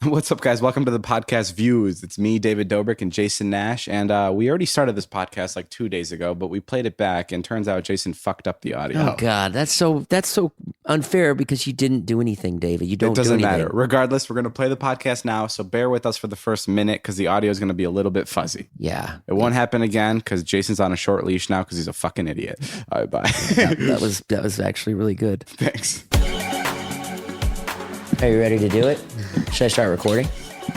What's up, guys? Welcome to the podcast Views. It's me, David Dobrik, and Jason Nash. And we already started this podcast like 2 days ago, but we played it back, and turns out Jason fucked up the audio. Oh God, that's so unfair because you didn't do anything, David. You don't. It doesn't do anything. matter. Regardless, we're going to play the podcast now, so bear with us for the first minute because the audio is going to be a little bit fuzzy. Yeah, It won't happen again because Jason's on a short leash now because he's a fucking idiot. All right, bye. that was actually really good. Thanks. Are you ready to do it? Should I start recording?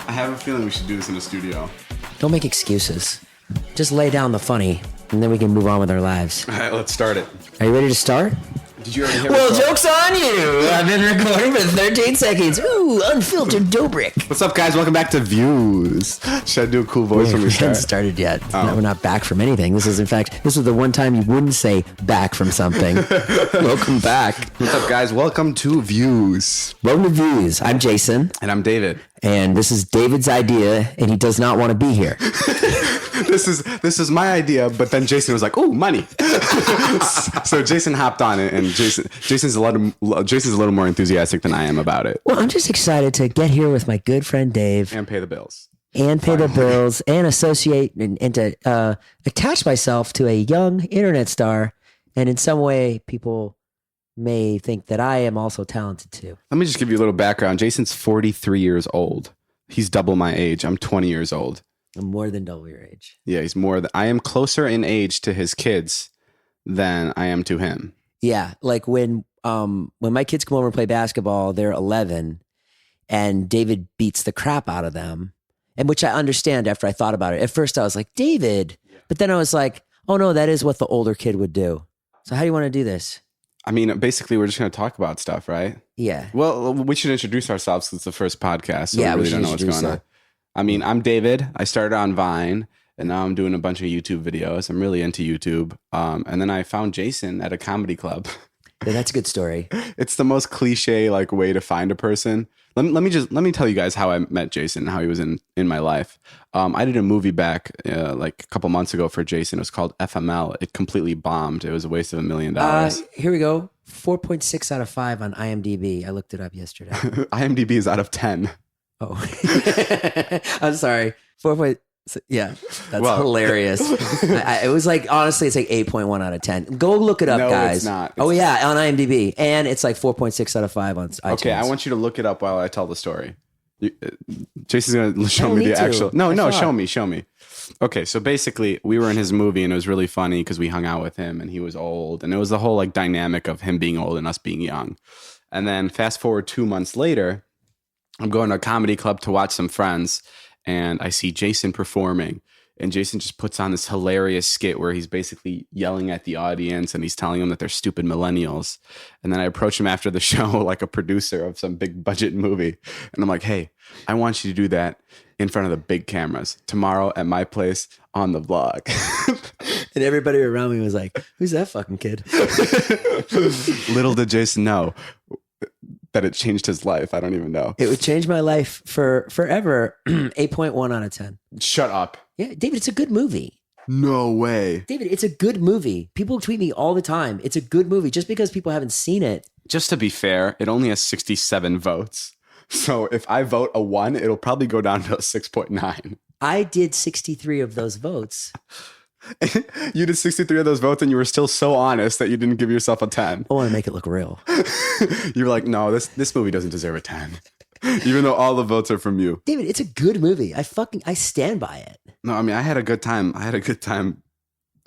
I have a feeling we should do this in the studio. Don't make excuses. Just lay down the funny, and then we can move on with our lives. All right, let's start it. Are you ready to start? Did you already hear Well, joke's on you. I've been recording for 13 seconds. Ooh, unfiltered Dobrik. What's up, guys? Welcome back to Views. Should I do a cool voice when we We haven't start? started yet. Oh. No, we're not back from anything. This is the one time you wouldn't say back from something. Welcome back. What's up, guys? Welcome to Views. Welcome to Views. I'm Jason. And I'm David. And this is David's idea, and he does not want to be here. This is my idea, but then Jason was like, "Oh, money!" So Jason hopped on it, and Jason's a little more enthusiastic than I am about it, Well, I'm just excited to get here with my good friend Dave and pay the bills. and pay the bills and associate and to attach myself to a young internet star. And in some way, people may think that I am also talented too. Let me just give you a little background. Jason's 43 years old. He's double my age. I'm 20 years old. I'm more than double your age. Yeah, he's more. I am closer in age to his kids than I am to him. Yeah, like when my kids come over and play basketball, they're 11, and David beats the crap out of them, and which I understand after I thought about it. At first, I was like, David, but then I was like, oh no, that is what the older kid would do. So how do you want to do this? I mean, basically, we're just going to talk about stuff, right? Yeah. Well, we should introduce ourselves since it's the first podcast. So Yeah, we we really should don't know what's introduce going on. I mean, I'm David. I started on Vine, and now I'm doing a bunch of YouTube videos. I'm really into YouTube. And then I found Jason at a comedy club. Yeah, that's a good story. It's the most cliche like way to find a person. Let me tell you guys how I met Jason and how he was in my life. I did a movie back like a couple months ago for Jason. It was called FML. It completely bombed. It was a waste of $1 million. Here we go. 4.6 out of 5 on IMDb. I looked it up yesterday. IMDb is out of 10. Oh, I'm sorry. 4. Yeah, that's hilarious. It was like, honestly, it's like 8.1 out of 10. Go look it up, No, guys. it's not. Oh yeah, on IMDb, and it's like 4.6 out of 5 on iTunes. Okay, I want you to look it up while I tell the story. Jason's gonna show don't me the need to. actual. No, I no, thought. show me. Okay, so basically, we were in his movie, and it was really funny because we hung out with him, and he was old, and it was the whole like dynamic of him being old and us being young. And then fast forward 2 months later, I'm going to a comedy club to watch some friends, and I see Jason performing. And Jason just puts on this hilarious skit where he's basically yelling at the audience and he's telling them that they're stupid millennials. And then I approach him after the show like a producer of some big budget movie. And I'm like, hey, I want you to do that in front of the big cameras tomorrow at my place on the vlog. And everybody around me was like, "Who's that fucking kid?" Little did Jason know that it changed his life. I don't even know. It would change my life for forever. 8.1 out of 10. Shut up. Yeah, David, it's a good movie. No way. David, it's a good movie. People tweet me all the time. It's a good movie. Just because people haven't seen it. Just to be fair, it only has 67 votes. So if I vote a 1, it'll probably go down to a 6.9. I did 63 of those votes. You did 63 of those votes and you were still so honest that you didn't give yourself a 10. I want to make it look real. You were like, no, this movie doesn't deserve a 10. Even though all the votes are from you. David, it's a good movie. I stand by it. No, I mean, I had a good time. I had a good time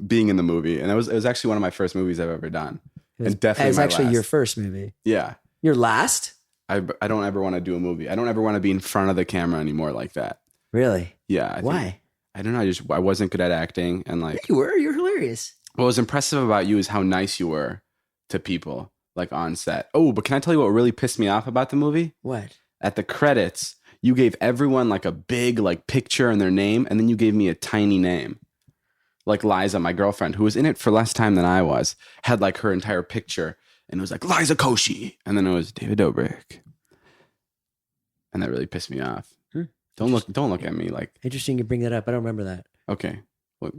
being in the movie. And it was actually one of my first movies I've ever done. And definitely It was my actually last. your first movie. Yeah. Your last? I don't ever want to do a movie. I don't ever want to be in front of the camera anymore like that. Really? Yeah. Why? I don't know. I wasn't good at acting. And like, You were. You're hilarious. what was impressive about you is how nice you were to people like on set. Oh, but can I tell you what really pissed me off about the movie? What? At the credits, you gave everyone like a big like picture and their name, and then you gave me a tiny name. Like Liza, my girlfriend, who was in it for less time than I was, had like her entire picture, and it was like Liza Koshy, and then it was David Dobrik, and that really pissed me off. Don't look at me like. Interesting you bring that up. I don't remember that. Okay, well,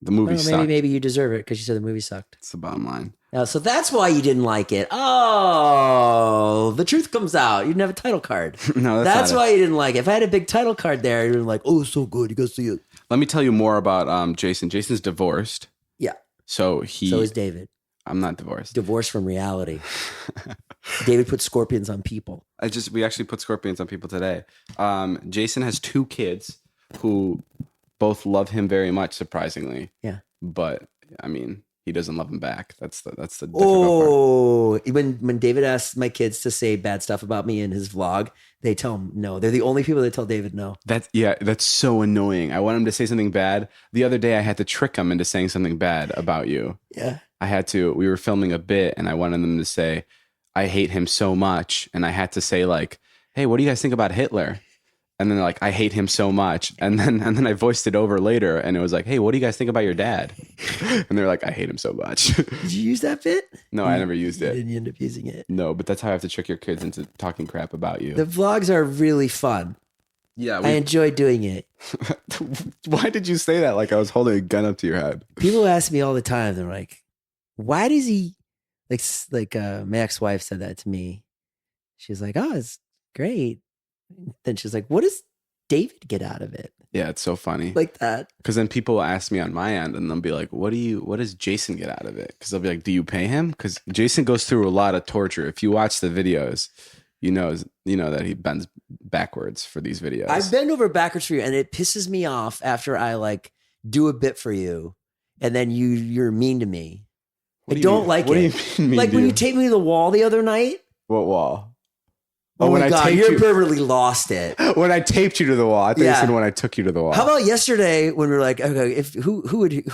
The movie sucked. Maybe you deserve it because you said the movie sucked. It's the bottom line. So that's why you didn't like it. Oh, the truth comes out. You didn't have a title card. No, that's why you didn't like it. If I had a big title card there, you'd be like, oh, it's so good. You go see it. Let me tell you more about Jason. Jason's divorced. Yeah. So is David. I'm not divorced. Divorced from reality. David put scorpions on people. We actually put scorpions on people today. Jason has 2 kids who both love him very much, surprisingly. Yeah. But I mean, he doesn't love him back. That's the difficult part. When David asks my kids to say bad stuff about me in his vlog, they tell him no. They're the only people that tell David no. That's so annoying. I want him to say something bad. The other day I had to trick him into saying something bad about you. Yeah. We were filming a bit and I wanted them to say, I hate him so much. And I had to say like, hey, what do you guys think about Hitler? And then they're like, I hate him so much. And then I voiced it over later and it was like, hey, what do you guys think about your dad? And they're like, I hate him so much. Did you use that bit? No, I never used it. Didn't you end up using it? No, but that's how I have to trick your kids into talking crap about you. The vlogs are really fun. Yeah. I enjoy doing it. Why did you say that? Like I was holding a gun up to your head. People ask me all the time. They're like, why does he, my ex-wife said that to me. She's like, oh, it's great. Then she's like, what does David get out of it? Yeah, it's so funny. Like that. Because then people will ask me on my end and they'll be like, what does Jason get out of it? Because they'll be like, do you pay him? Because Jason goes through a lot of torture. If you watch the videos, you know that he bends backwards for these videos. I bend over backwards for you and it pisses me off after I like do a bit for you and then you're mean to me. I don't like it. What do you mean? Like when you taped me to the wall the other night. What wall? Oh my God, you're permanently lost it. When I taped you to the wall. I thought you said when I took you to the wall. How about yesterday when we were like, okay, who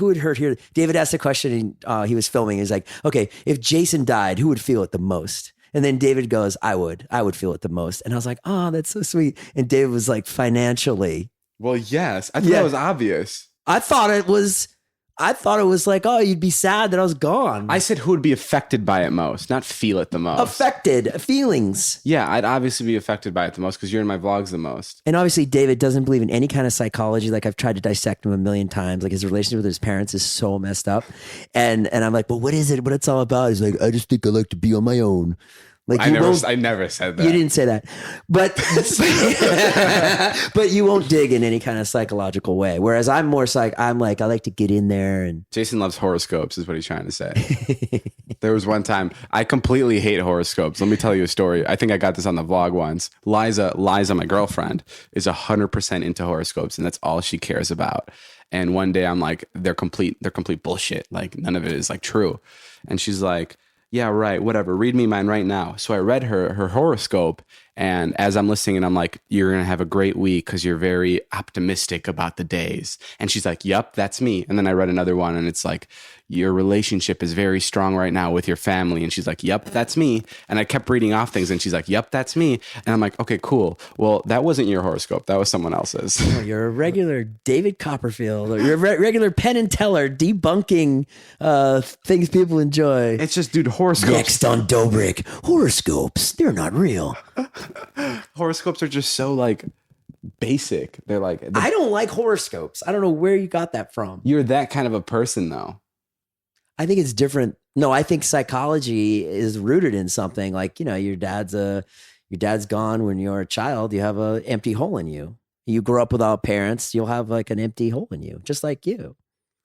would hurt here? David asked a question and he was filming. He's like, okay, if Jason died, who would feel it the most? And then David goes, I would feel it the most. And I was like, oh, that's so sweet. And David was like, financially. Well, yes. I thought that was obvious. I thought it was like, oh, you'd be sad that I was gone. I said who would be affected by it most, not feel it the most. Affected, feelings. Yeah, I'd obviously be affected by it the most because you're in my vlogs the most. And obviously David doesn't believe in any kind of psychology. Like I've tried to dissect him a million times. Like his relationship with his parents is so messed up. And I'm like, well, what is it? What it's all about? He's like, I just think I like to be on my own. Like I never said that. You didn't say that, but but you won't dig in any kind of psychological way. Whereas I'm more I like to get in there and. Jason loves horoscopes, is what he's trying to say. There was one time I completely hate horoscopes. Let me tell you a story. I think I got this on the vlog once. Liza, my girlfriend, is 100% into horoscopes, and that's all she cares about. And one day I'm like, they're complete bullshit. Like none of it is like true. And she's like, yeah, right, whatever. Read me mine right now. So I read her horoscope. And as I'm listening, and I'm like, you're going to have a great week because you're very optimistic about the days. And she's like, yep, that's me. And then I read another one and it's like, your relationship is very strong right now with your family. And she's like, yep, that's me. And I kept reading off things and she's like, yep, that's me. And I'm like, okay, cool. Well, that wasn't your horoscope. That was someone else's. Oh, you're a regular David Copperfield, or you're a regular Penn and Teller debunking things people enjoy. It's just, dude, horoscopes. Next on Dobrik, horoscopes, they're not real. Horoscopes are just so like basic. They're like, I don't like horoscopes. I don't know where you got that from. You're that kind of a person though. I think it's different. No, I think psychology is rooted in something like, your dad's gone when you're a child, you have an empty hole in you. You grow up without parents, you'll have like an empty hole in you, just like you.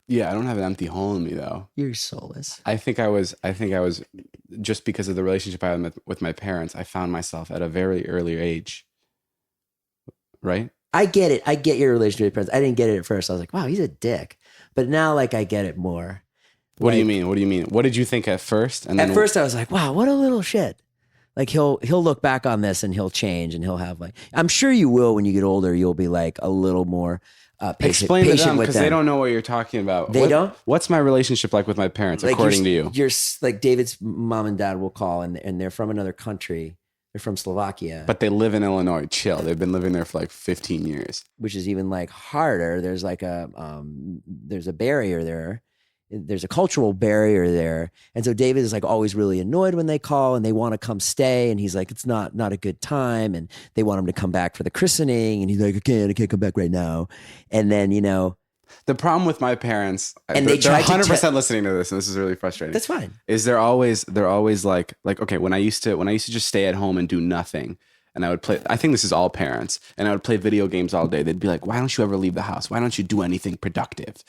Yeah, I don't have an empty hole in me though. You're soulless. I think I was just because of the relationship I had with my parents, I found myself at a very early age. Right? I get it. I get your relationship with parents. I didn't get it at first. I was like, wow, he's a dick. But now like I get it more. What do you mean? What do you mean? What did you think at first? And at first I was like, wow, what a little shit. Like he'll look back on this and he'll change and he'll have like, I'm sure you will when you get older, you'll be like a little more Explain to them because they don't know what you're talking about. They don't? What's my relationship like with my parents, like according to you? You're like David's mom and dad will call and they're from another country. They're from Slovakia. But they live in Illinois. Chill. They've been living there for like 15 years. Which is even like harder. There's like there's a barrier there. There's a cultural barrier there. And so David is like always really annoyed when they call and they want to come stay. And he's like, it's not a good time. And they want him to come back for the christening. And he's like, I can't come back right now. And then, The problem with my parents, And they're they tried to 100% listening to this, and this is really frustrating. That's fine. Is they're always like okay, when I used to just stay at home and do nothing, and I would play. I think this is all parents, and I would play video games all day. They'd be like, "Why don't you ever leave the house? Why don't you do anything productive?"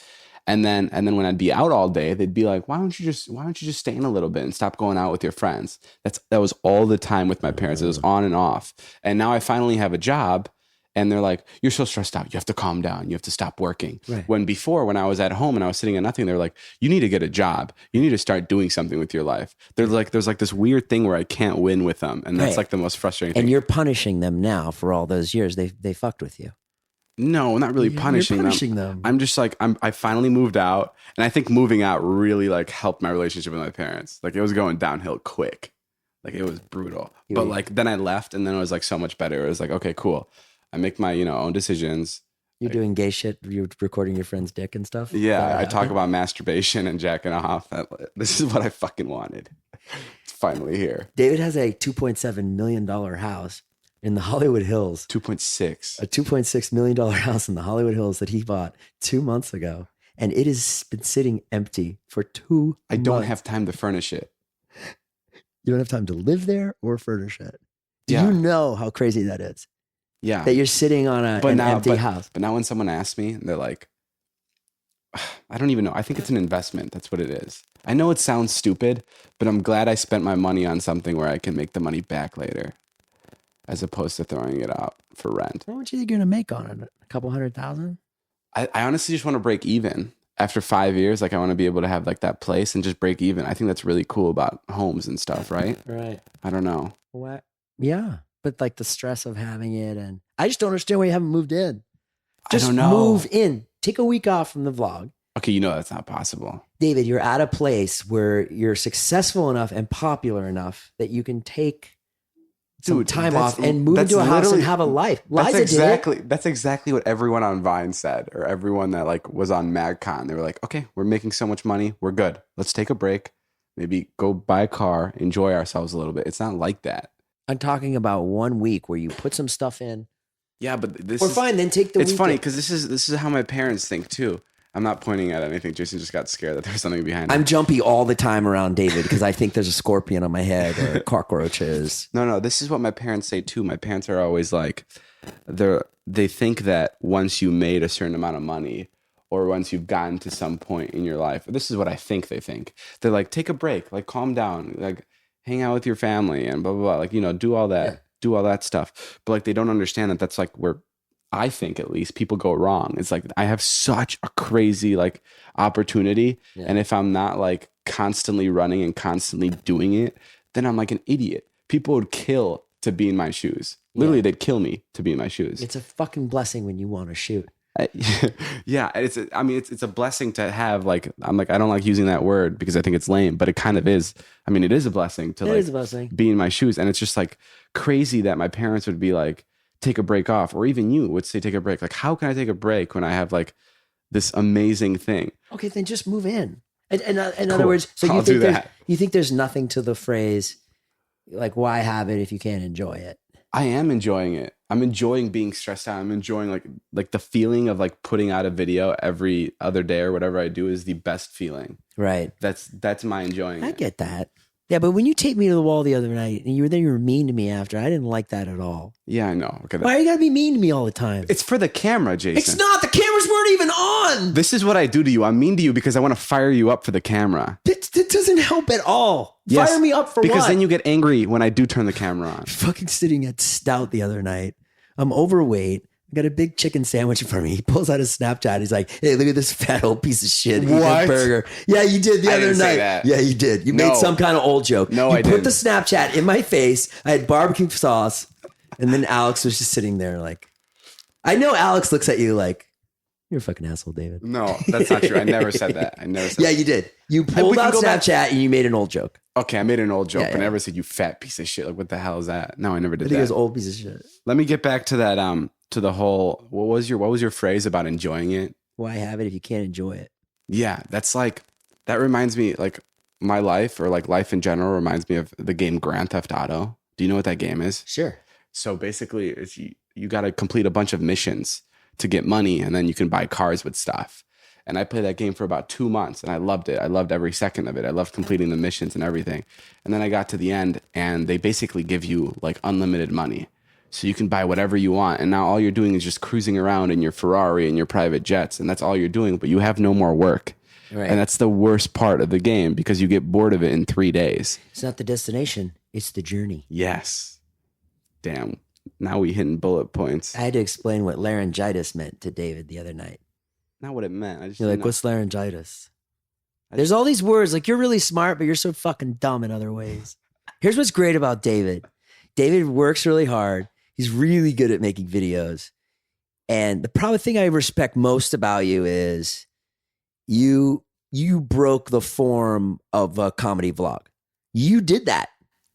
And then when I'd be out all day, they'd be like, why don't you just stay in a little bit and stop going out with your friends? That was all the time with my parents. It was on and off. And now I finally have a job, and they're like, you're so stressed out. You have to calm down. You have to stop working. Right. When before, when I was at home and I was sitting at nothing, they were like, you need to get a job. You need to start doing something with your life. There's like this weird thing where I can't win with them. And that's Right. like the most frustrating thing. And you're punishing them now for all those years. They fucked with you. No, not really punishing them. I'm just like, I finally moved out, and I think moving out really like helped my relationship with my parents. Like it was going downhill quick. Like it was brutal. But like then I left, and then it was like so much better. It was like, okay, cool. I make my, own decisions. You're doing gay shit. You're recording your friend's dick and stuff. Yeah, I talk about masturbation and jacking off. This is what I fucking wanted. It's finally here. David has a $2.7 million house in the Hollywood Hills. 2.6. A $2.6 million house in the Hollywood Hills that he bought 2 months ago. And it has been sitting empty for 2 I don't months. have time to furnish it. You don't have time to live there or furnish it. Do Yeah. you know how crazy that is? Yeah. That you're sitting on an empty house. But now when someone asks me, they're like, I don't even know. I think it's an investment. That's what it is. I know it sounds stupid, but I'm glad I spent my money on something where I can make the money back later, as opposed to throwing it out for rent. What would you think you're going to make on it? A couple $100,000? I honestly just want to break even. After 5 years, like I want to be able to have like that place and just break even. I think that's really cool about homes and stuff, right? Right. I don't know. What? Yeah. But like the stress of having it, and I just don't understand why you haven't moved in. Just I don't know. move in. Take a week off from the vlog. Okay, that's not possible. David, you're at a place where you're successful enough and popular enough that you can take some time off and move into a house and have a life. Liza That's exactly what everyone on Vine said, or everyone that like was on MagCon. They were like, okay, we're making so much money. We're good. Let's take a break. Maybe go buy a car, enjoy ourselves a little bit. It's not like that. I'm talking about 1 week where you put some stuff in. Yeah, but this Or is fine, then take the It's weekend. funny because this is how my parents think too. I'm not pointing at anything. Jason just got scared that there's something behind it. I'm jumpy all the time around David because I think there's a scorpion on my head or cockroaches. No, this is what my parents say too. My parents are always like, they think that once you made a certain amount of money, or once you've gotten to some point in your life, this is what I think they think. They're like, take a break, like calm down, like hang out with your family and blah, blah, blah. Like, do all that, do all that stuff. But like, they don't understand that that's like where I think at least people go wrong. It's like, I have such a crazy like opportunity. Yeah. And if I'm not like constantly running and constantly doing it, then I'm like an idiot. People would kill to be in my shoes. Literally, they'd kill me to be in my shoes. It's a fucking blessing when you want to shoot. Yeah, it's a blessing to have like, I'm like, I don't like using that word because I think it's lame, but it kind of is. I mean, it is a blessing to be in my shoes. And it's just like crazy that my parents would be like, take a break off, or even you would say take a break. Like, how can I take a break when I have like this amazing thing? Okay, then just move in. In other words, so you think there's nothing to the phrase like, why have it if you can't enjoy it? I am enjoying it. I'm enjoying being stressed out. I'm enjoying like the feeling of like putting out a video every other day or whatever I do is the best feeling. Right. That's my enjoying it. I get that. Yeah, but when you taped me to the wall the other night and you were mean to me after, I didn't like that at all. Yeah, I know. Okay, why are you gotta be mean to me all the time? It's for the camera, Jason. It's not. The cameras weren't even on. This is what I do to you. I'm mean to you because I want to fire you up for the camera. That doesn't help at all. Yes, fire me up for because what? Then you get angry when I do turn the camera on. Fucking sitting at Stout the other night. I'm overweight. I got a big chicken sandwich in front of me. He pulls out his Snapchat. He's like, hey, look at this fat old piece of shit. Eating a burger. Yeah, you did the other night. Yeah, you did. You made some kind of old joke. No, I didn't. You put the Snapchat in my face. I had barbecue sauce. And then Alex was just sitting there like, I know Alex looks at you like, you're a fucking asshole, David. No, that's not true. I never said that. Yeah, you did. You pulled out Snapchat and you made an old joke. Okay, I made an old joke, but I never said you fat piece of shit. Like, what the hell is that? No, I never did that. I think it was old piece of shit. Let me get back to that. To the whole. What was your phrase about enjoying it? Why have it if you can't enjoy it? Yeah, that's like that reminds me like my life or like life in general reminds me of the game Grand Theft Auto. Do you know what that game is? Sure. So basically, it's you got to complete a bunch of missions to get money, and then you can buy cars with stuff. And I played that game for about 2 months and I loved it. I loved every second of it. I loved completing the missions and everything. And then I got to the end and they basically give you like unlimited money. So you can buy whatever you want. And now all you're doing is just cruising around in your Ferrari and your private jets. And that's all you're doing, but you have no more work. Right. And that's the worst part of the game because you get bored of it in 3 days. It's not the destination. It's the journey. Yes. Damn. Now we hitting bullet points. I had to explain what laryngitis meant to David the other night. Not what it meant. I just You're like, what's laryngitis? There's all these words. Like, you're really smart, but you're so fucking dumb in other ways. Here's what's great about David. David works really hard. He's really good at making videos. And the probably thing I respect most about you is you broke the form of a comedy vlog. You did that.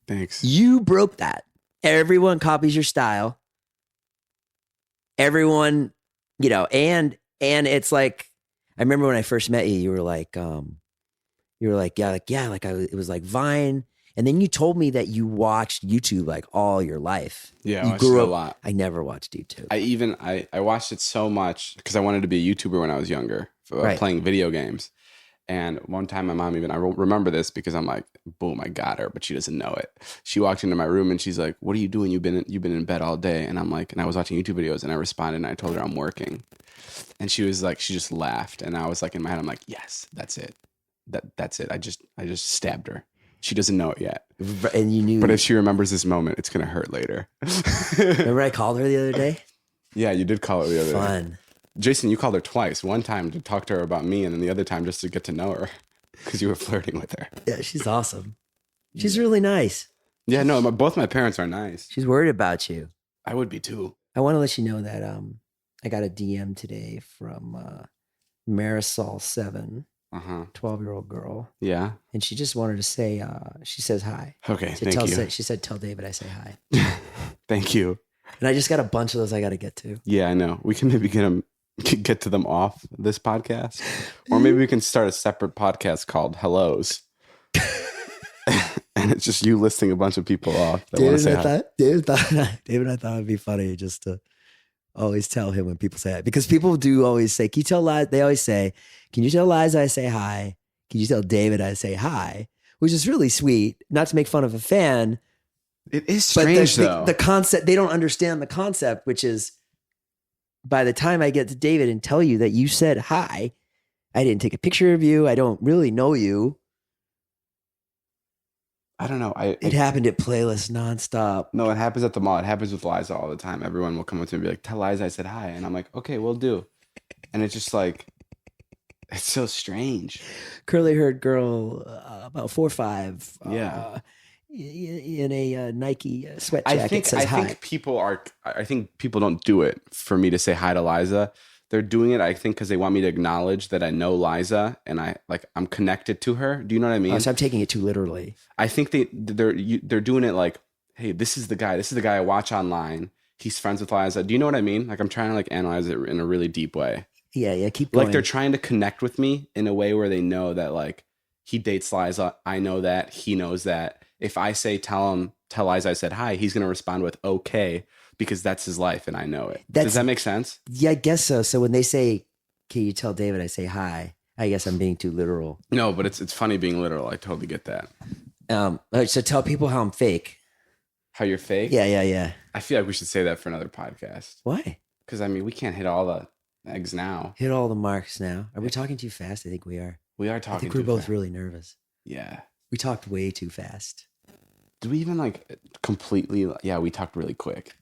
Thanks. You broke that. Everyone copies your style. Everyone, and it's like, I remember when I first met you, you were like, it was like Vine. And then you told me that you watched YouTube like all your life. Yeah, you I watched it a lot. I never watched YouTube. I watched it so much because I wanted to be a YouTuber when I was younger, playing video games. And one time my mom I remember this because I'm like, boom, I got her, but she doesn't know it. She walked into my room and she's like, what are you doing? You've been in bed all day. And I'm like, and I was watching YouTube videos and I responded and I told her I'm working. And she was like, she just laughed. And I was like, in my head, I'm like, yes, that's it. That's it. I just stabbed her. She doesn't know it yet. And you knew. But if she remembers this moment, it's going to hurt later. Remember I called her the other day? Yeah, you did call her the other day. Fun. Jason, you called her twice. One time to talk to her about me, and then the other time just to get to know her because you were flirting with her. Yeah, she's awesome. She's really nice. Yeah, no, both my parents are nice. She's worried about you. I would be too. I want to let you know that I got a DM today from Marisol7, 12-year-old girl. Yeah. And she just wanted to say, she says hi. Okay, thank you. She said, tell David I say hi. Thank you. And I just got a bunch of those I got to get to. Yeah, I know. We can maybe get to them off this podcast. Or maybe we can start a separate podcast called Hellos. And it's just you listing a bunch of people off that want to say hi. David, I thought it'd be funny just to always tell him when people say hi. Because people do always say, can you tell Liza? They always say, can you tell Liza I say hi? Can you tell David I say hi? Which is really sweet. Not to make fun of a fan. It is strange, though. The concept, they don't understand the concept, which is by the time I get to David and tell you that you said hi, I didn't take a picture of you. I don't really know you. I don't know. It happened at Playlist nonstop. No, it happens at the mall. It happens with Liza all the time. Everyone will come up to me and be like, tell Liza I said hi. And I'm like, okay, we'll do. And it's just like, it's so strange. Curly haired girl, about 4'5". Yeah. In a Nike sweat jacket says hi. I think people don't do it for me to say hi to Liza. They're doing it, I think, because they want me to acknowledge that I know Liza and I'm connected to her. Do you know what I mean? So I'm taking it too literally. I think they're doing it like, hey, this is the guy I watch online. He's friends with Liza. Do you know what I mean? Like I'm trying to like analyze it in a really deep way. Yeah, keep going. Like they're trying to connect with me in a way where they know that like he dates Liza. I know that. He knows that. If I say tell Liza I said hi, he's gonna respond with okay. Because that's his life and I know it. Does that make sense? Yeah, I guess so. So when they say, can you tell David I say hi? I guess I'm being too literal. No, but it's funny being literal. I totally get that. So tell people how I'm fake. How you're fake? Yeah. I feel like we should say that for another podcast. Why? Because, I mean, we can't hit all the eggs now. Hit all the marks now. Are we talking too fast? I think we are. We are talking too fast. I think we're both really nervous. Yeah. We talked way too fast. Do we even like completely? Yeah, we talked really quick.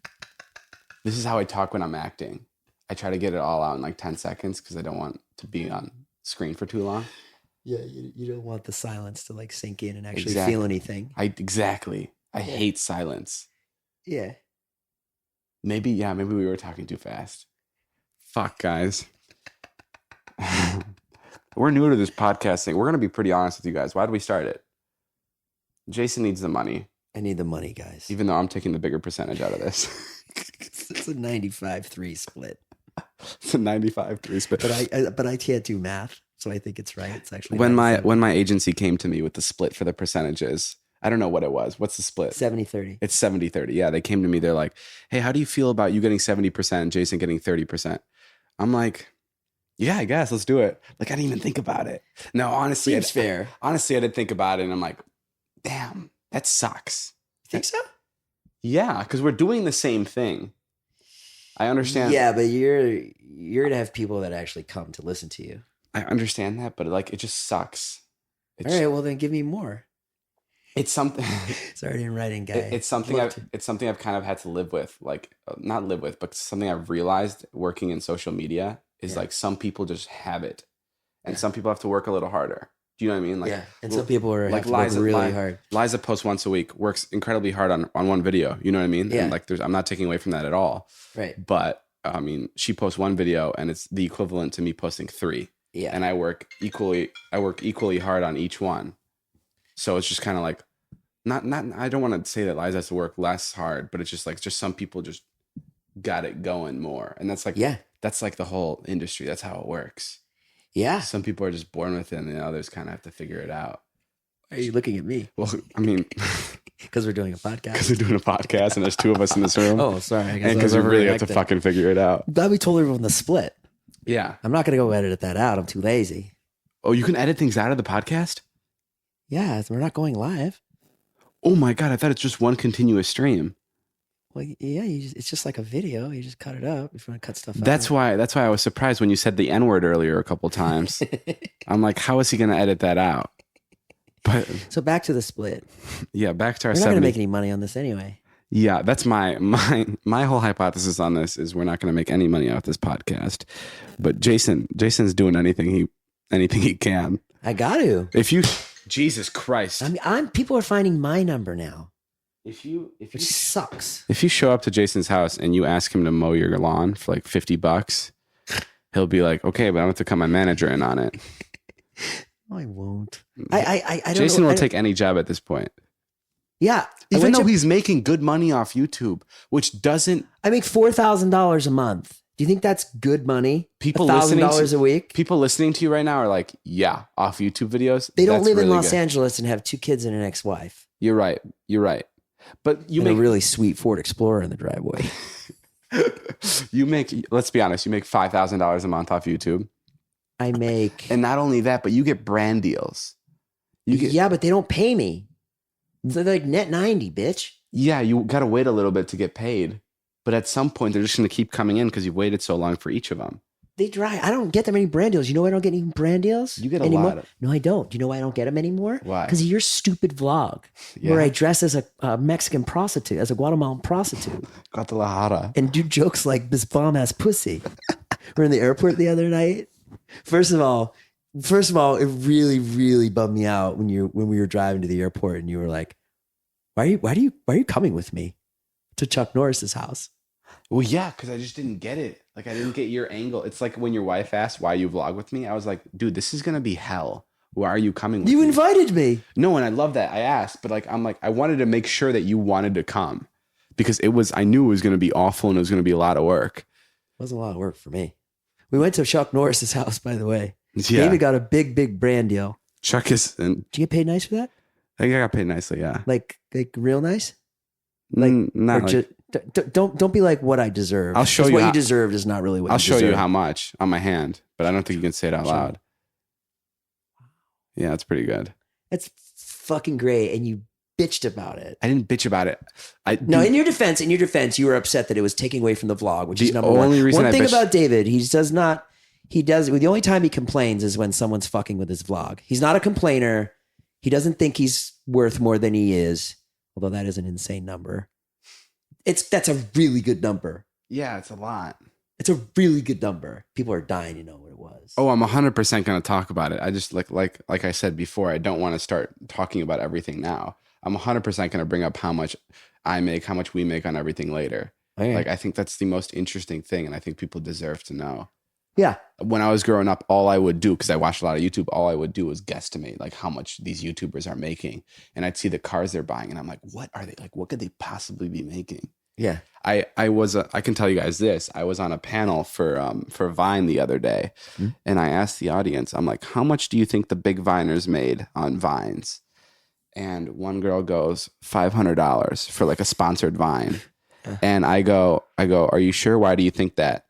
This is how I talk when I'm acting. I try to get it all out in like 10 seconds because I don't want to be on screen for too long. Yeah, you don't want the silence to like sink in and actually feel anything. Exactly. I hate silence. Yeah. Maybe we were talking too fast. Fuck, guys. We're new to this podcasting. We're going to be pretty honest with you guys. Why did we start it? Jason needs the money. I need the money, guys. Even though I'm taking the bigger percentage out of this. It's a 95-3 split. It's a 95-3 split. But I can't do math, so I think it's right. It's actually when my agency came to me with the split for the percentages, I don't know what it was. What's the split? 70-30. It's 70-30. Yeah, they came to me. They're like, hey, how do you feel about you getting 70% and Jason getting 30%? I'm like, Yeah, I guess let's do it. Like I didn't even think about it. No, honestly, Seems fair. honestly, I did think about it, and I'm like, damn, that sucks. You think so? Yeah, because we're doing the same thing. I understand. Yeah, but you're gonna have people that actually come to listen to you. I understand that, but like, it just sucks. All right, well then give me more. It's something. Sorry, I didn't write guy. It's something. It's something I've kind of had to live with. Like, not live with, but something I've realized working in social media is like some people just have it, and some people have to work a little harder. Do you know what I mean? Like, and some people are like have to work really hard. Liza posts once a week, works incredibly hard on one video. You know what I mean? Yeah. And like, I'm not taking away from that at all. Right. But I mean, she posts one video, and it's the equivalent to me posting 3. Yeah. And I work equally hard on each one. So it's just kind of like, not. I don't want to say that Liza has to work less hard, but it's just like, some people just got it going more, and that's like, that's like the whole industry. That's how it works. Yeah. Some people are just born with it, and the others kind of have to figure it out. Why are you looking at me? Well, I mean, because we're doing a podcast. Because we're doing a podcast, and there's 2 of us in this room. Oh, sorry. And because we really have to fucking figure it out. I'm glad we told everyone the split. Yeah. I'm not going to go edit that out. I'm too lazy. Oh, you can edit things out of the podcast? Yeah, we're not going live. Oh my God, I thought it's just one continuous stream. Well, yeah, it's just like a video. You just cut it up if you want to cut stuff out. That's why I was surprised when you said the N-word earlier a couple times. I'm like, how is he going to edit that out? But so back to the split. Yeah, back to our. We're not going to make any money on this anyway. Yeah, that's my whole hypothesis on this is we're not going to make any money off this podcast. But Jason's doing anything he can. I got to. Jesus Christ. People are finding my number now. Which sucks. If you show up to Jason's house and you ask him to mow your lawn for like $50, he'll be like, okay, but I'm going to cut my manager in on it. No, I won't. I don't Jason know. will take any job at this point. Yeah. Even though he's making good money off YouTube, which doesn't. I make $4,000 a month. Do you think that's good money? People $1,000 a week? People listening to you right now are like, yeah, off YouTube videos. They don't live in Los Angeles and have 2 kids and an ex-wife. You're right. But you make a really sweet Ford Explorer in the driveway. Let's be honest, you make $5,000 a month off YouTube. I make. And not only that, but you get brand deals. Yeah, but they don't pay me. They're like net 90, bitch. Yeah, you got to wait a little bit to get paid. But at some point, they're just going to keep coming in because you've waited so long for each of them. They dry. I don't get that many brand deals. You know why I don't get any brand deals? You get anymore? A lot. No, I don't. Do you know why I don't get them anymore? Why? Because of your stupid vlog where I dress as a Mexican prostitute, as a Guatemalan prostitute. Guadalajara. And do jokes like this bomb-ass pussy. We're in the airport the other night. First of all, it really, really bummed me out when we were driving to the airport and you were like, why are you coming with me to Chuck Norris's house? Well, yeah, because I just didn't get it. Like, I didn't get your angle. It's like when your wife asked why you vlog with me. I was like, dude, this is going to be hell. Why are you coming with me? You invited me. No, and I love that. I asked, but I wanted to make sure that you wanted to come because I knew it was going to be awful and it was going to be a lot of work. It wasn't a lot of work for me. We went to Chuck Norris's house, by the way. Yeah. David got a big brand deal. Chuck is. Did you get paid nice for that? I think I got paid nicely, yeah. Like real nice? Like, not like, don't be like what I deserve. I'll show you what you deserved is not really what I'll you deserve. show you how much on my hand, but I don't think you can say it out loud. Yeah, it's pretty good. That's fucking great, and you bitched about it. I didn't bitch about it. In your defense, you were upset that it was taking away from the vlog, which is number one. Only reason one thing about David, the only time he complains is when someone's fucking with his vlog. He's not a complainer. He doesn't think he's worth more than he is, although that is an insane number. That's a really good number. Yeah, it's a lot. It's a really good number. People are dying to know what it was. Oh, I'm 100% going to talk about it. I just like I said before, I don't want to start talking about everything now. I'm 100% going to bring up how much I make, how much we make on everything later. Okay. Like, I think that's the most interesting thing, and I think people deserve to know. Yeah. When I was growing up, all I would do, because I watched a lot of YouTube, all I would do was guesstimate like how much these YouTubers are making. And I'd see the cars they're buying, and I'm like, what are they? Like, what could they possibly be making? Yeah. I can tell you guys this. I was on a panel for Vine the other day, and I asked the audience, I'm like, how much do you think the big Viners made on Vines? And one girl goes, $500 for like a sponsored Vine. And I go, are you sure? Why do you think that?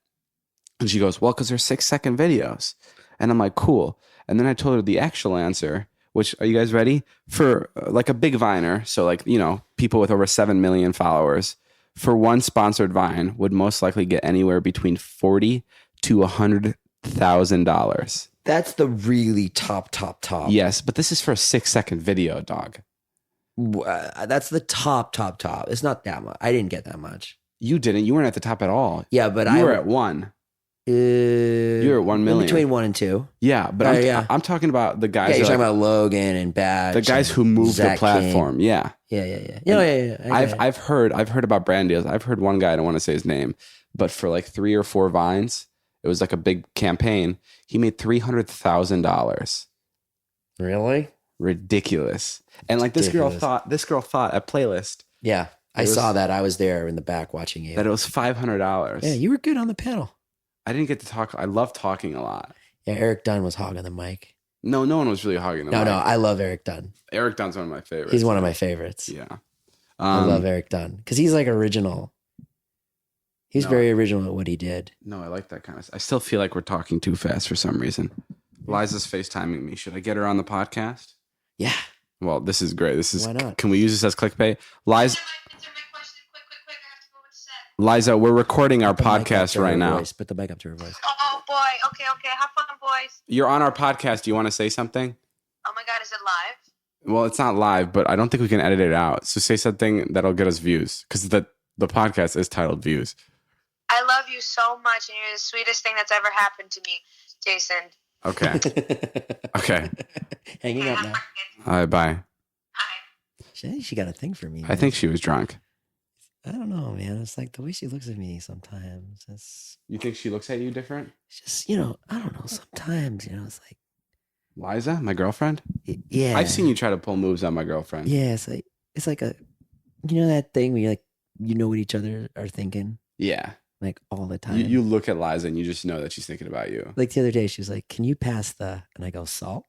And she goes, well, because they're 6-second videos. And I'm like, cool. And then I told her the actual answer, which, are you guys ready? For like a big Viner, so like, you know, people with over 7 million followers, for one sponsored Vine would most likely get anywhere between $40,000 to $100,000. That's the really top. Yes, but this is for a 6-second video, dog. That's the top. It's not that much. I didn't get that much. You didn't. You weren't at the top at all. Yeah, but you were at 1. You were at 1 million. Between 1 and 2 Yeah, but I'm talking about the guys. Yeah, you're talking about Logan and Badge. The guys who moved Zach the platform. King. Yeah. Yeah. I've heard about brand deals. I've heard one guy, I don't want to say his name, but for like 3 or 4 Vines, it was like a big campaign. He made $300,000. Really? Ridiculous. And like this girl thought at Playlist. Yeah. I saw that. I was there in the back watching you. That it was $500. Yeah, you were good on the panel. I didn't get to talk. I love talking a lot. Yeah, Eric Dunn was hogging the mic. No one was really hogging the mic. No, I love Eric Dunn. Eric Dunn's one of my favorites. He's one of my favorites. Yeah. I love Eric Dunn because he's like original. He's very original at what he did. No, I like that kind of stuff. I still feel like we're talking too fast for some reason. Liza's FaceTiming me. Should I get her on the podcast? Yeah. Well, this is great. Why not? Can we use this as clickbait? Liza, we're recording our podcast right now. Put the mic up to her voice. Oh, boy. Okay. Have fun, boys. You're on our podcast. Do you want to say something? Oh, my God. Is it live? Well, it's not live, but I don't think we can edit it out. So say something that'll get us views because the podcast is titled Views. I love you so much, and you're the sweetest thing that's ever happened to me, Jason. Okay. Okay. Hanging up now. All right, bye. Hi. She got a thing for me. I think she was drunk. I don't know, man. It's like the way she looks at me sometimes. You think she looks at you different? It's just, I don't know. Sometimes, it's like. Liza, my girlfriend? Yeah. I've seen you try to pull moves on my girlfriend. Yeah, it's like a, that thing where you know what each other are thinking? Yeah. Like all the time. You look at Liza and you just know that she's thinking about you. Like the other day, she was like, can you pass and I go, salt?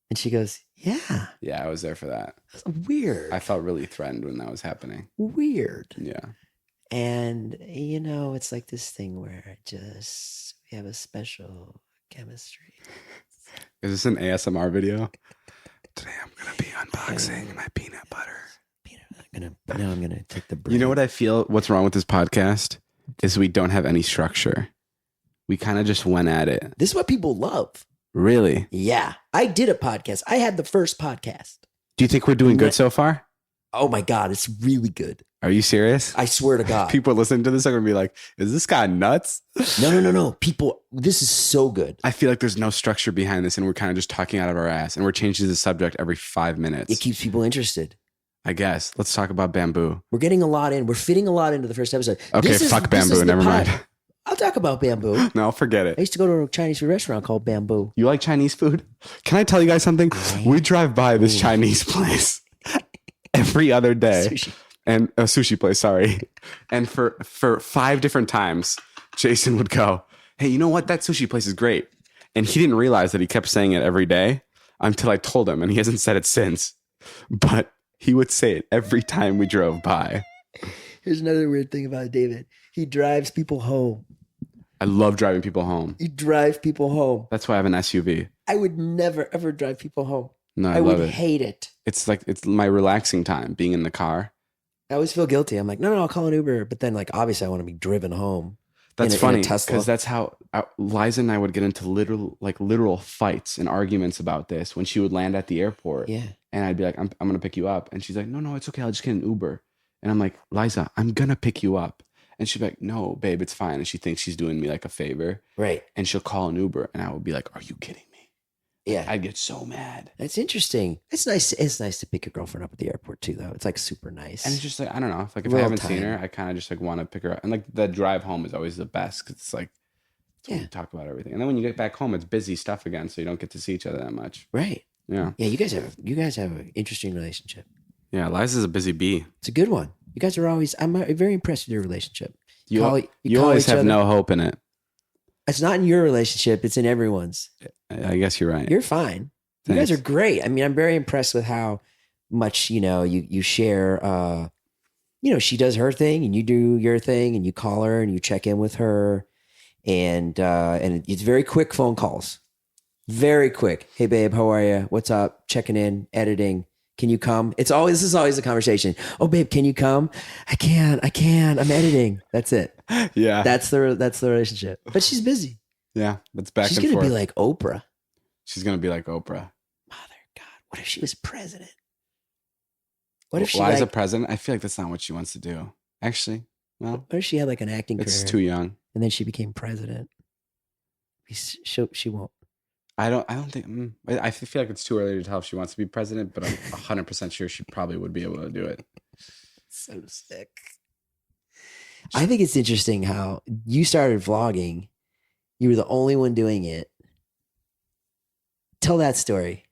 And she goes, yeah. Yeah, I was there for that. That's weird. I felt really threatened when that was happening. Weird. Yeah. And, it's like this thing where we have a special chemistry. Is this an ASMR video? Today I'm going to be unboxing my peanut butter. Now I'm gonna take the break. You know what I feel? What's wrong with this podcast is we don't have any structure. We kind of just went at it. This is what people love. Really? Yeah. I did a podcast. I had the first podcast. Do you think we're doing good so far? Oh my God, it's really good. Are you serious? I swear to God. People listening to this are gonna be like, "Is this guy nuts?" No. People, this is so good. I feel like there's no structure behind this, and we're kind of just talking out of our ass, and we're changing the subject every 5 minutes. It keeps people interested. I guess. Let's talk about bamboo. We're getting a lot in. We're fitting a lot into the first episode. Okay, fuck bamboo. Never mind. I'll talk about bamboo. No, forget it. I used to go to a Chinese food restaurant called Bamboo. You like Chinese food? Can I tell you guys something? We drive by this Chinese place every other day. Sushi. And a sushi place, sorry. And for 5 different times, Jason would go, "Hey, you know what? That sushi place is great." And he didn't realize that he kept saying it every day until I told him, and he hasn't said it since. But he would say it every time we drove by. Here's another weird thing about David. He drives people home. I love driving people home. He drives people home. That's why I have an SUV. I would never, ever drive people home. No, I love would it. hate it. It's my relaxing time, being in the car. I always feel guilty. I'm like, no, I'll call an Uber. But then, obviously, I want to be driven home. That's in funny a Tesla. because that's how Liza and I would get into literal fights and arguments about this when she would land at the airport. Yeah. And I'd be like, I'm going to pick you up. And she's like, no, it's okay. I'll just get an Uber. And I'm like, Liza, I'm going to pick you up. And she'd be like, no, babe, it's fine. And she thinks she's doing me like a favor. Right. And she'll call an Uber. And I would be like, are you kidding me? Yeah. I'd get so mad. That's interesting. It's nice. It's nice to pick your girlfriend up at the airport too, though. It's super nice. And it's just I don't know. If I Real haven't time. seen her, I kind of just want to pick her up. And the drive home is always the best because it's when you talk about everything. And then when you get back home, it's busy stuff again. So you don't get to see each other that much. Right. Yeah. Yeah. You guys have an interesting relationship. Yeah. Liza's a busy bee. It's a good one. You guys are always. I'm very impressed with your relationship. You call always each have other. no hope in it. It's not in your relationship. It's in everyone's. I guess you're right. You're fine. You Thanks. guys are great. I mean, I'm very impressed with how much, you share, she does her thing and you do your thing and you call her and you check in with her. and it's very quick phone calls, very quick. Hey babe, how are you? What's up? Checking in, editing. Can you come? This is always a conversation. Oh babe, can you come? I can't. I'm editing. That's it. Yeah. That's the relationship. But she's busy. Yeah. That's back She's and gonna forth. be like Oprah. She's going to be like Oprah. Mother God, what if she was president? What if she Liza like, president? I feel like that's not what she wants to do. Actually, well, what if she had like an acting it's career too young. and then she became president? She won't. I don't think. I feel like it's too early to tell if she wants to be president, but I'm 100% sure she probably would be able to do it. So sick. I think it's interesting how you started vlogging. You were the only one doing it. Tell that story.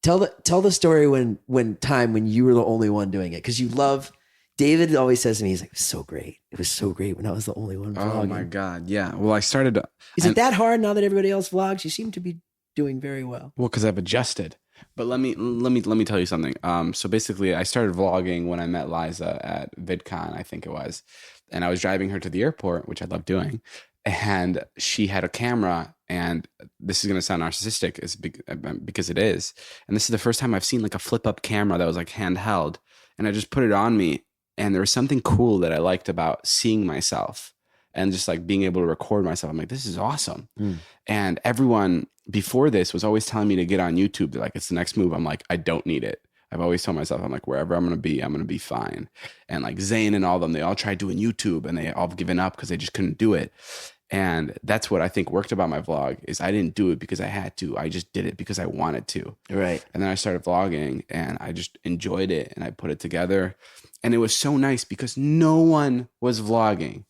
Tell the story when you were the only one doing it, because you love. David always says to me, he's like, "It was so great. It was so great when I was the only one vlogging." Oh my God, yeah. Well, I started. Is it that hard now that everybody else vlogs? You seem to be doing very well. Well, because I've adjusted. But let me tell you something. So basically, I started vlogging when I met Liza at VidCon, I think it was, and I was driving her to the airport, which I love doing, and she had a camera. And this is going to sound narcissistic, because it is. And this is the first time I've seen like a flip up camera that was like handheld, and I just put it on me. And there was something cool that I liked about seeing myself and just like being able to record myself. I'm like, this is awesome. And everyone before this was always telling me to get on YouTube. They're like, it's the next move. I'm like, I don't need it. I've always told myself, I'm like, wherever I'm going to be fine. And like Zane and all of them, they all tried doing YouTube and they all given up because they just couldn't do it. And that's what I think worked about my vlog is I didn't do it because I had to. I just did it because I wanted to. Right. And then I started vlogging and I just enjoyed it and I put it together. And it was so nice because no one was vlogging.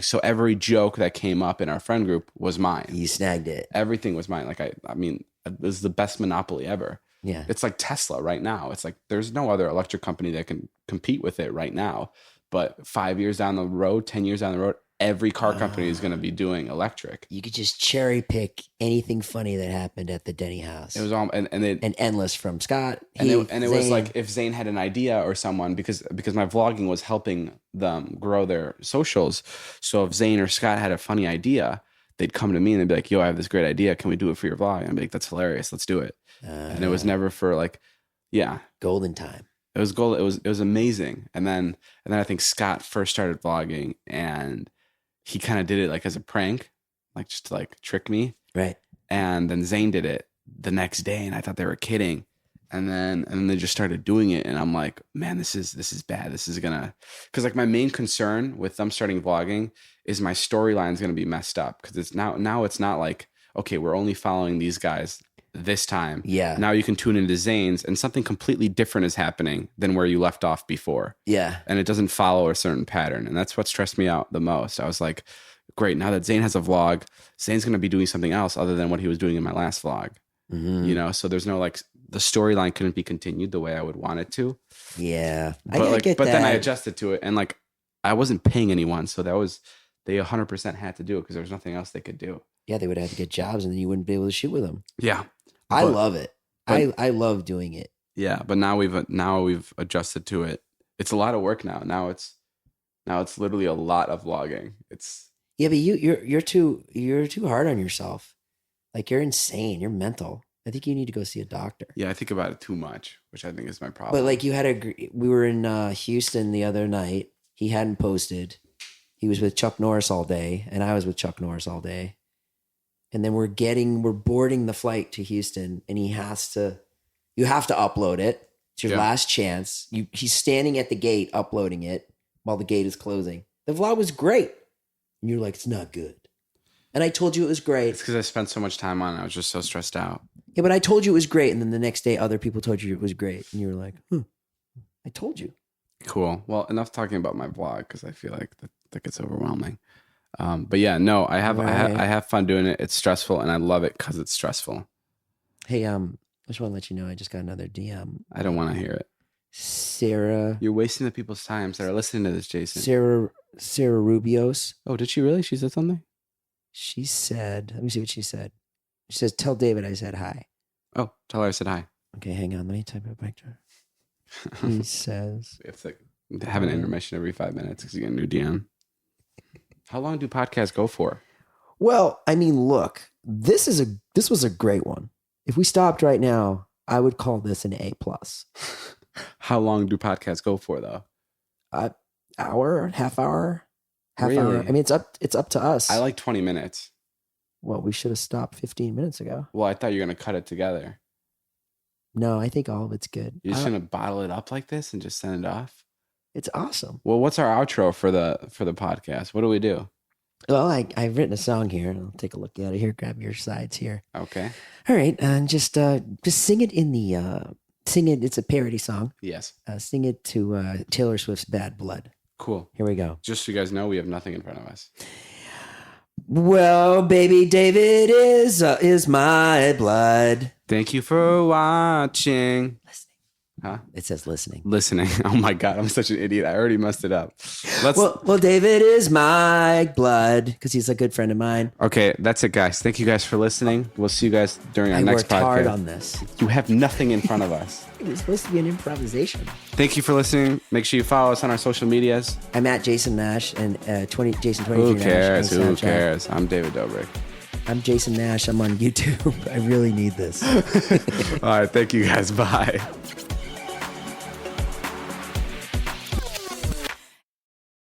So every joke that came up in our friend group was mine. You snagged it. Everything was mine. Like, I mean, it was the best monopoly ever. Yeah. It's like Tesla right now. It's like there's no other electric company that can compete with it right now. But 5 years down the road, 10 years down the road, every car company is going to be doing electric. You could just cherry pick anything funny that happened at the Denny house. It was all and endless from Scott. And it was like if Zane had an idea or someone, because my vlogging was helping them grow their socials. So if Zane or Scott had a funny idea, they'd come to me and they'd be like, "Yo, I have this great idea. Can we do it for your vlog?" And I'd be like, "That's hilarious. Let's do it." And it was never for like, yeah, golden time. It was gold. It was amazing. And then I think Scott first started vlogging and he kind of did it like as a prank, like just to like trick me. Right. And then Zane did it the next day and I thought they were kidding. And then they just started doing it. And I'm like, man, this is bad. This is gonna, cause like my main concern with them starting vlogging is my storyline is gonna be messed up. Cause it's now it's not like, okay, we're only following these guys this time. Yeah. Now you can tune into Zane's and something completely different is happening than where you left off before. Yeah. And it doesn't follow a certain pattern. And that's what stressed me out the most. I was like, great, now that Zane has a vlog, Zane's going to be doing something else other than what he was doing in my last vlog. Mm-hmm. You know, so there's no like, the storyline couldn't be continued the way I would want it to. Yeah. But then I adjusted to it and like, I wasn't paying anyone. So they 100% had to do it because there was nothing else they could do. Yeah, they would have to get jobs and then you wouldn't be able to shoot with them. Yeah. I love it. I love doing it. Yeah, but now we've adjusted to it. It's a lot of work now. Now it's literally a lot of vlogging. It's but you're too hard on yourself. Like you're insane. You're mental. I think you need to go see a doctor. Yeah, I think about it too much, which I think is my problem. But like we were in Houston the other night. He hadn't posted. He was with Chuck Norris all day, and I was with Chuck Norris all day. And then we're boarding the flight to Houston and you have to upload it. It's your last chance. He's standing at the gate uploading it while the gate is closing. The vlog was great. And you're like, it's not good. And I told you it was great. It's because I spent so much time on it. I was just so stressed out. Yeah, but I told you it was great. And then the next day, other people told you it was great. And you were like, I told you. Cool. Well, enough talking about my vlog because I feel like that gets overwhelming. But yeah, no, I have fun doing it. It's stressful and I love it because it's stressful. Hey, I just want to let you know I just got another DM. I don't want to hear it. Sarah. You're wasting the people's times that are listening to this, Jason. Sarah Rubios. Oh, did she really? She said something? She said, let me see what she said. She says, tell David I said hi. Oh, tell her I said hi. Okay, hang on. Let me type it back to her. He says. We have to have an intermission every 5 minutes because you get a new DM. How long do podcasts go for? Well, I mean, look, this was a great one. If we stopped right now, I would call this an A+. How long do podcasts go for though? Hour, half hour. Really? I mean, it's up to us. I like 20 minutes. Well, we should have stopped 15 minutes ago. Well, I thought you were going to cut it together. No, I think all of it's good. You're just going to bottle it up like this and just send it off? It's awesome. Well, what's our outro for the podcast? What do we do? Well, I've written a song here. I'll take a look at it here. Grab your sides here. Okay. All right, and just sing it in the sing it. It's a parody song. Yes. Sing it to Taylor Swift's "Bad Blood." Cool. Here we go. Just so you guys know, we have nothing in front of us. Well, baby, David is my blood. Thank you for watching. Listening. Huh? It says listening. Listening. Oh my God, I'm such an idiot. I already messed it up. Well, David is my blood because he's a good friend of mine. Okay, that's it, guys. Thank you guys for listening. We'll see you guys during our next podcast. I worked hard on this. You have nothing in front of us. It was supposed to be an improvisation. Thank you for listening. Make sure you follow us on our social medias. I'm at Jason Nash and Jason 23 Who Nash. cares? on Who Snapchat. cares? I'm David Dobrik. I'm Jason Nash. I'm on YouTube. I really need this. All right. Thank you guys. Bye.